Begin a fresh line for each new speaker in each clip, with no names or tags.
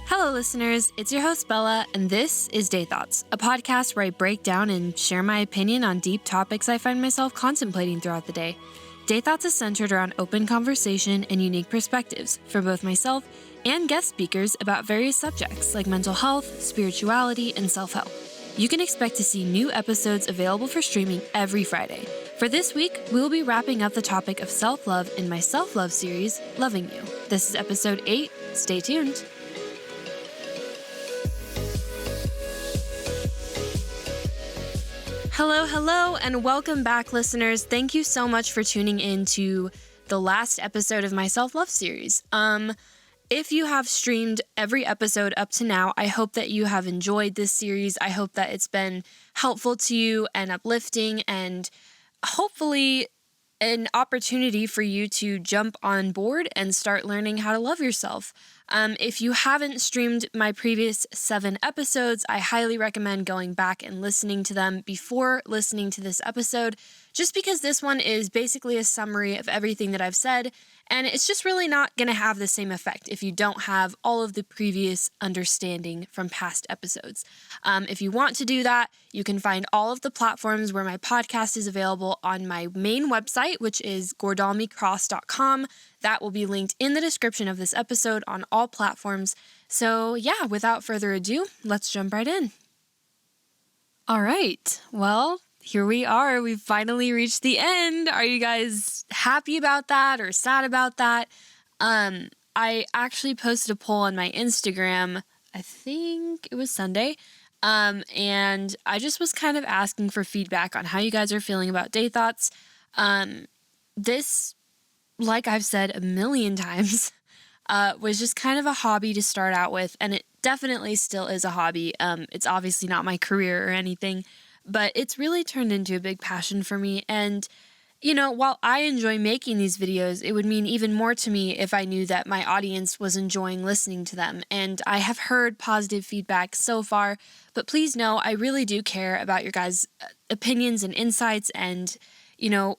Hello, listeners. It's your host, Bella, and this is Day Thoughts, a podcast where I break down and share my opinion on deep topics I find myself contemplating throughout the day. Day Thoughts is centered around open conversation and unique perspectives from both myself and guest speakers about various subjects like mental health, spirituality, and self-help. You can expect to see new episodes available for streaming every Friday. For this week, we will be wrapping up the topic of self-love in my self-love series, Loving You. This is episode 8. Stay tuned. Hello, and welcome back, listeners. Thank you so much for tuning in to the last episode of my self-love series. If you have streamed every episode up to now, I hope that you have enjoyed this series. I hope that it's been helpful to you and uplifting and hopefully an opportunity for you to jump on board and start learning how to love yourself. If you haven't streamed my previous 7 episodes, I highly recommend going back and listening to them before listening to this episode, just because this one is basically a summary of everything that I've said, and it's just really not going to have the same effect if you don't have all of the previous understanding from past episodes. If you want to do that, you can find all of the platforms where my podcast is available on my main website, which is gordalmicross.com. That will be linked in the description of this episode on all platforms. So yeah, without further ado, let's jump right in. All right, well, here we are. We've finally reached the end. Are you guys happy about that or sad about that? I actually posted a poll on my Instagram, I think it was Sunday, and I just was kind of asking for feedback on how you guys are feeling about Day Thoughts. This, like I've said a million times, was just kind of a hobby to start out with, and it definitely still is a hobby. It's obviously not my career or anything, but it's really turned into a big passion for me. And, you know, while I enjoy making these videos, it would mean even more to me if I knew that my audience was enjoying listening to them. And I have heard positive feedback so far, but please know I really do care about your guys' opinions and insights and, you know,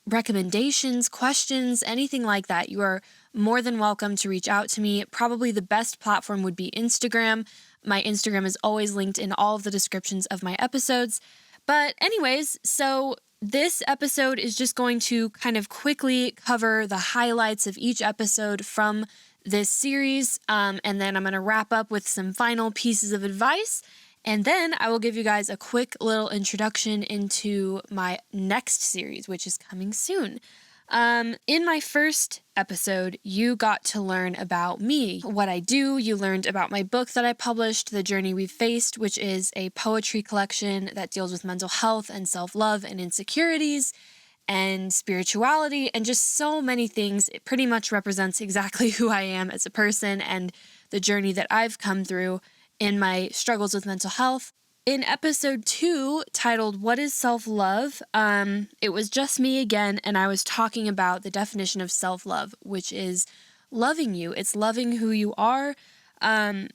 recommendations, questions, anything like that. You are more than welcome to reach out to me. Probably the best platform would be Instagram. My Instagram is always linked in all of the descriptions of my episodes. But anyways, so this episode is just going to kind of quickly cover the highlights of each episode from this series. And then I'm going to wrap up with some final pieces of advice. And then I will give you guys a quick little introduction into my next series, which is coming soon. In my first episode, you got to learn about me, what I do. You learned about my book that I published, The Journey We've Faced, which is a poetry collection that deals with mental health and self-love and insecurities and spirituality and just so many things. It pretty much represents exactly who I am as a person and the journey that I've come through in my struggles with mental health. In episode 2, titled What is Self-Love? It was just me again, and I was talking about the definition of self-love, which is loving you. It's loving who you are,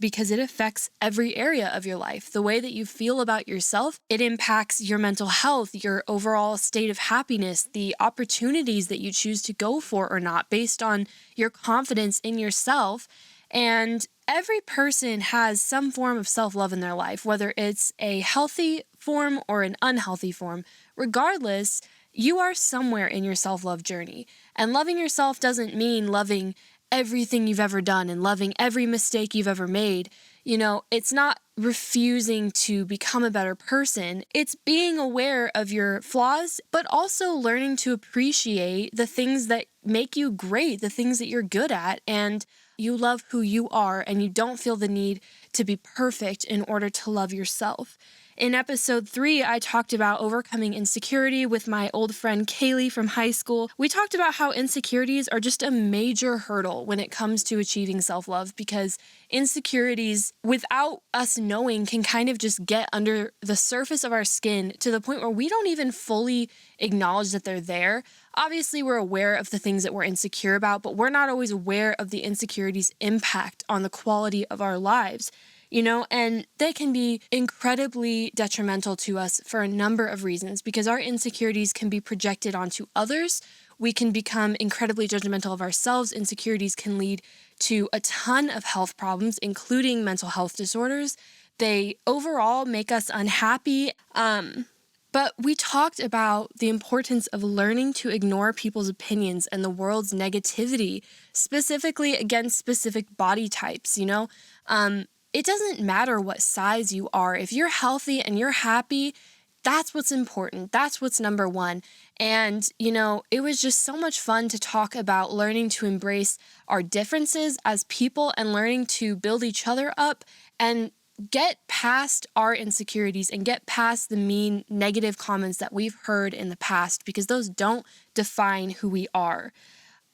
because it affects every area of your life. The way that you feel about yourself, it impacts your mental health, your overall state of happiness, the opportunities that you choose to go for or not, based on your confidence in yourself. And every person has some form of self-love in their life, whether it's a healthy form or an unhealthy form. Regardless, you are somewhere in your self-love journey. And loving yourself doesn't mean loving everything you've ever done and loving every mistake you've ever made. You know, it's not refusing to become a better person. It's being aware of your flaws, but also learning to appreciate the things that make you great, the things that you're good at, and you love who you are, and you don't feel the need to be perfect in order to love yourself. In episode 3, I talked about overcoming insecurity with my old friend Kaylee from high school. We talked about how insecurities are just a major hurdle when it comes to achieving self-love, because insecurities, without us knowing, can kind of just get under the surface of our skin to the point where we don't even fully acknowledge that they're there. Obviously, we're aware of the things that we're insecure about, but we're not always aware of the insecurities' impact on the quality of our lives. You know, and they can be incredibly detrimental to us for a number of reasons, because our insecurities can be projected onto others. We can become incredibly judgmental of ourselves. Insecurities can lead to a ton of health problems, including mental health disorders. They overall make us unhappy. But we talked about the importance of learning to ignore people's opinions and the world's negativity, specifically against specific body types, It doesn't matter what size you are. If you're healthy and you're happy, that's what's important. That's what's number one. And, it was just so much fun to talk about learning to embrace our differences as people and learning to build each other up and get past our insecurities and get past the mean negative comments that we've heard in the past, because those don't define who we are.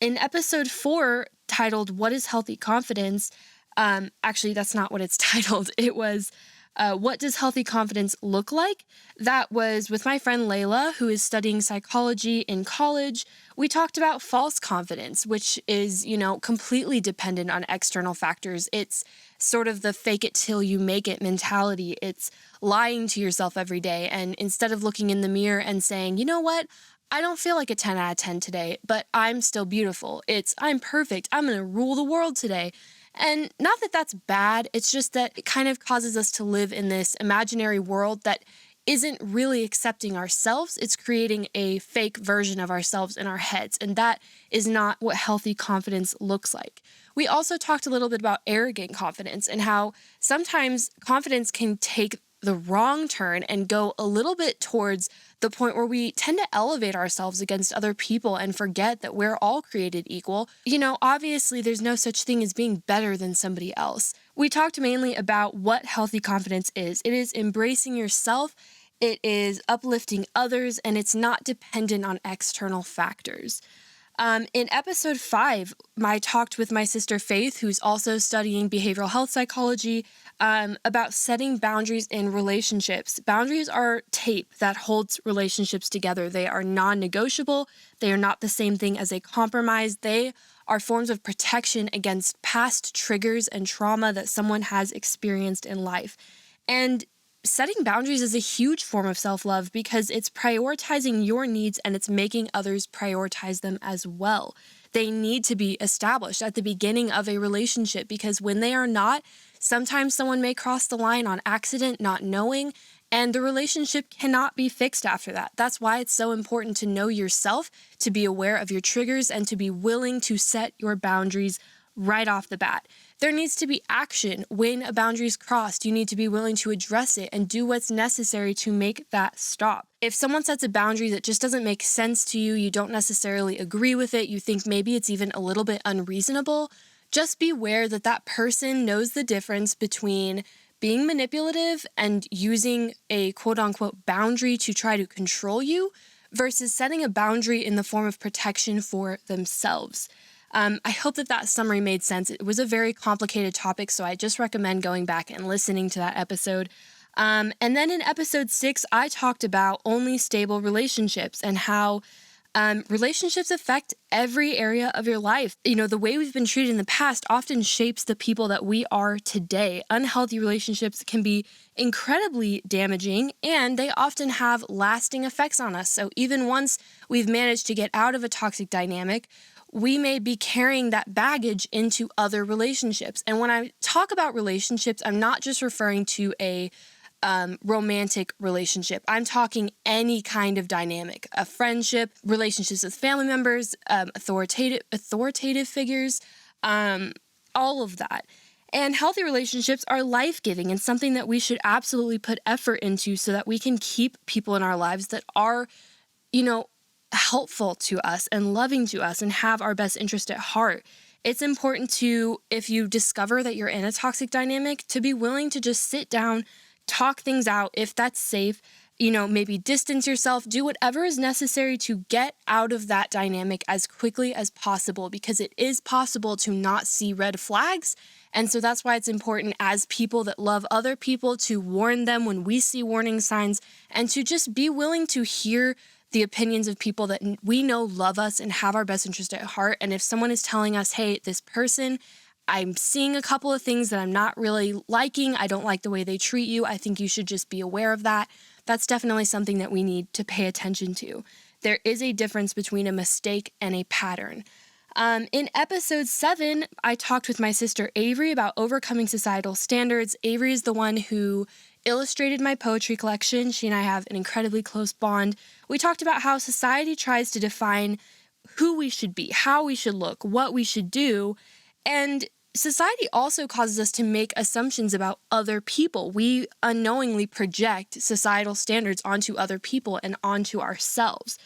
In episode 4, titled "What is Healthy Confidence?" Actually, that's not what it's titled. It was "What Does Healthy Confidence Look Like?" That was with my friend Layla, who is studying psychology in college. We talked about false confidence, which is, completely dependent on external factors. It's sort of the fake it till you make it mentality. It's lying to yourself every day. And instead of looking in the mirror and saying, you know what? I don't feel like a 10 out of 10 today, but I'm still beautiful. I'm perfect. I'm going to rule the world today. And not that that's bad. It's just that it kind of causes us to live in this imaginary world that isn't really accepting ourselves. It's creating a fake version of ourselves in our heads. And that is not what healthy confidence looks like. We also talked a little bit about arrogant confidence and how sometimes confidence can take the wrong turn and go a little bit towards the point where we tend to elevate ourselves against other people and forget that we're all created equal. Obviously there's no such thing as being better than somebody else. We talked mainly about what healthy confidence is. It is embracing yourself, it is uplifting others, and it's not dependent on external factors. In episode 5, I talked with my sister Faith, who's also studying behavioral health psychology, about setting boundaries in relationships. Boundaries are tape that holds relationships together. They are non-negotiable. They are not the same thing as a compromise. They are forms of protection against past triggers and trauma that someone has experienced in life. And setting boundaries is a huge form of self-love because it's prioritizing your needs and it's making others prioritize them as well. They need to be established at the beginning of a relationship because when they are not, sometimes someone may cross the line on accident, not knowing, and the relationship cannot be fixed after that. That's why it's so important to know yourself, to be aware of your triggers, and to be willing to set your boundaries right off the bat. There needs to be action when a boundary is crossed. You need to be willing to address it and do what's necessary to make that stop. If someone sets a boundary that just doesn't make sense to you, you don't necessarily agree with it, you think maybe it's even a little bit unreasonable, just beware that that person knows the difference between being manipulative and using a quote-unquote boundary to try to control you versus setting a boundary in the form of protection for themselves. I hope that summary made sense. It was a very complicated topic, so I just recommend going back and listening to that episode. And then in episode 6, I talked about only stable relationships and how relationships affect every area of your life. The way we've been treated in the past often shapes the people that we are today. Unhealthy relationships can be incredibly damaging, and they often have lasting effects on us. So even once we've managed to get out of a toxic dynamic, we may be carrying that baggage into other relationships. And when I talk about relationships, I'm not just referring to a romantic relationship. I'm talking any kind of dynamic, a friendship, relationships with family members, authoritative figures, all of that. And healthy relationships are life-giving and something that we should absolutely put effort into so that we can keep people in our lives that are, helpful to us and loving to us and have our best interest at heart. It's important to, if you discover that you're in a toxic dynamic, to be willing to just sit down, talk things out if that's safe, maybe distance yourself, do whatever is necessary to get out of that dynamic as quickly as possible, because it is possible to not see red flags. And so that's why it's important as people that love other people to warn them when we see warning signs and to just be willing to hear the opinions of people that we know love us and have our best interest at heart. And if someone is telling us, hey, this person, I'm seeing a couple of things that I'm not really liking, I don't like the way they treat you, I think you should just be aware of that. That's definitely something that we need to pay attention to. There is a difference between a mistake and a pattern. In episode 7, I talked with my sister Avery about overcoming societal standards. Avery is the one who illustrated my poetry collection. She and I have an incredibly close bond. We talked about how society tries to define who we should be, how we should look, what we should do, and society also causes us to make assumptions about other people. We unknowingly project societal standards onto other people and onto ourselves.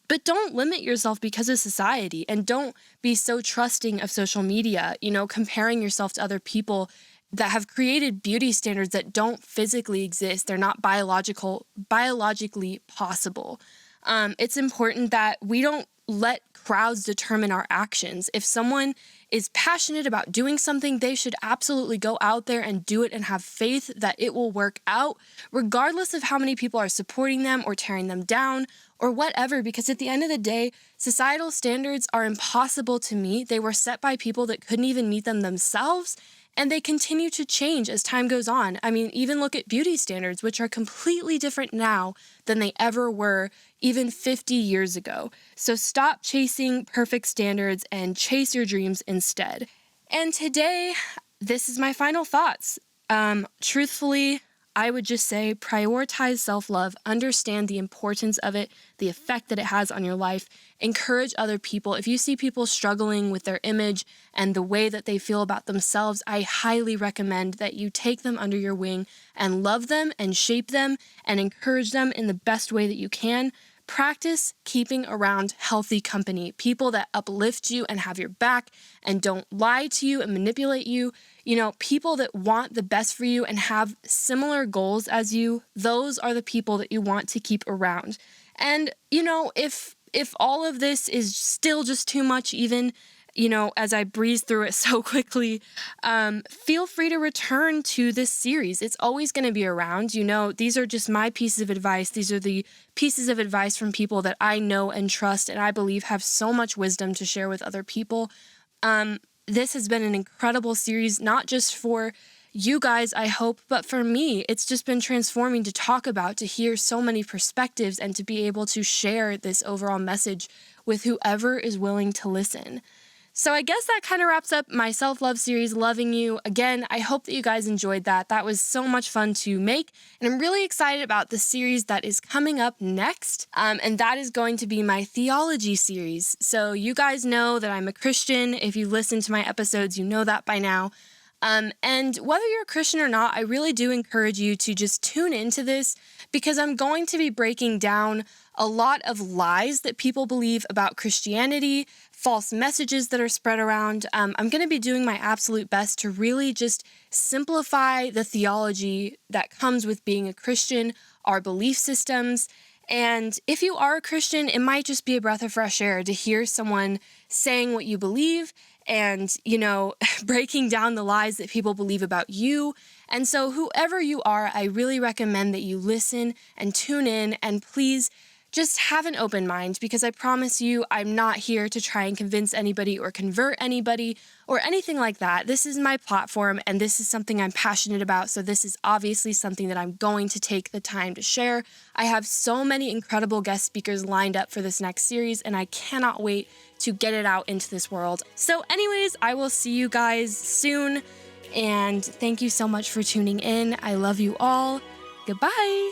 But don't limit yourself because of society, and don't be so trusting of social media, comparing yourself to other people that have created beauty standards that don't physically exist. They're not biologically possible. It's important that we don't let crowds determine our actions. If someone is passionate about doing something, they should absolutely go out there and do it and have faith that it will work out, regardless of how many people are supporting them or tearing them down or whatever, because at the end of the day, societal standards are impossible to meet. They were set by people that couldn't even meet them themselves, and they continue to change as time goes on. I mean, even look at beauty standards, which are completely different now than they ever were even 50 years ago. So stop chasing perfect standards and chase your dreams instead. And today, this is my final thoughts. Truthfully, I would just say prioritize self-love, understand the importance of it, the effect that it has on your life, encourage other people. If you see people struggling with their image and the way that they feel about themselves, I highly recommend that you take them under your wing and love them and shape them and encourage them in the best way that you can. Practice keeping around healthy company, people that uplift you and have your back and don't lie to you and manipulate you. People that want the best for you and have similar goals as you. Those are the people that you want to keep around. And, if all of this is still just too much, even, as I breeze through it so quickly, feel free to return to this series. It's always going to be around. These are just my pieces of advice. These are the pieces of advice from people that I know and trust and I believe have so much wisdom to share with other people. This has been an incredible series, not just for you guys, I hope, but for me. It's just been transforming to talk about, to hear so many perspectives, and to be able to share this overall message with whoever is willing to listen. So I guess that kind of wraps up my self-love series, Loving You. Again, I hope that you guys enjoyed that. That was so much fun to make, and I'm really excited about the series that is coming up next, and that is going to be my theology series. So you guys know that I'm a Christian. If you listen to my episodes, you know that by now. And whether you're a Christian or not, I really do encourage you to just tune into this, because I'm going to be breaking down a lot of lies that people believe about Christianity, false messages that are spread around. I'm going to be doing my absolute best to really just simplify the theology that comes with being a Christian, our belief systems. And if you are a Christian, it might just be a breath of fresh air to hear someone saying what you believe and, breaking down the lies that people believe about you. And so whoever you are, I really recommend that you listen and tune in, and please just have an open mind, because I promise you, I'm not here to try and convince anybody or convert anybody or anything like that. This is my platform, and this is something I'm passionate about, so this is obviously something that I'm going to take the time to share. I have so many incredible guest speakers lined up for this next series, and I cannot wait to get it out into this world. So anyways, I will see you guys soon, and thank you so much for tuning in. I love you all. Goodbye.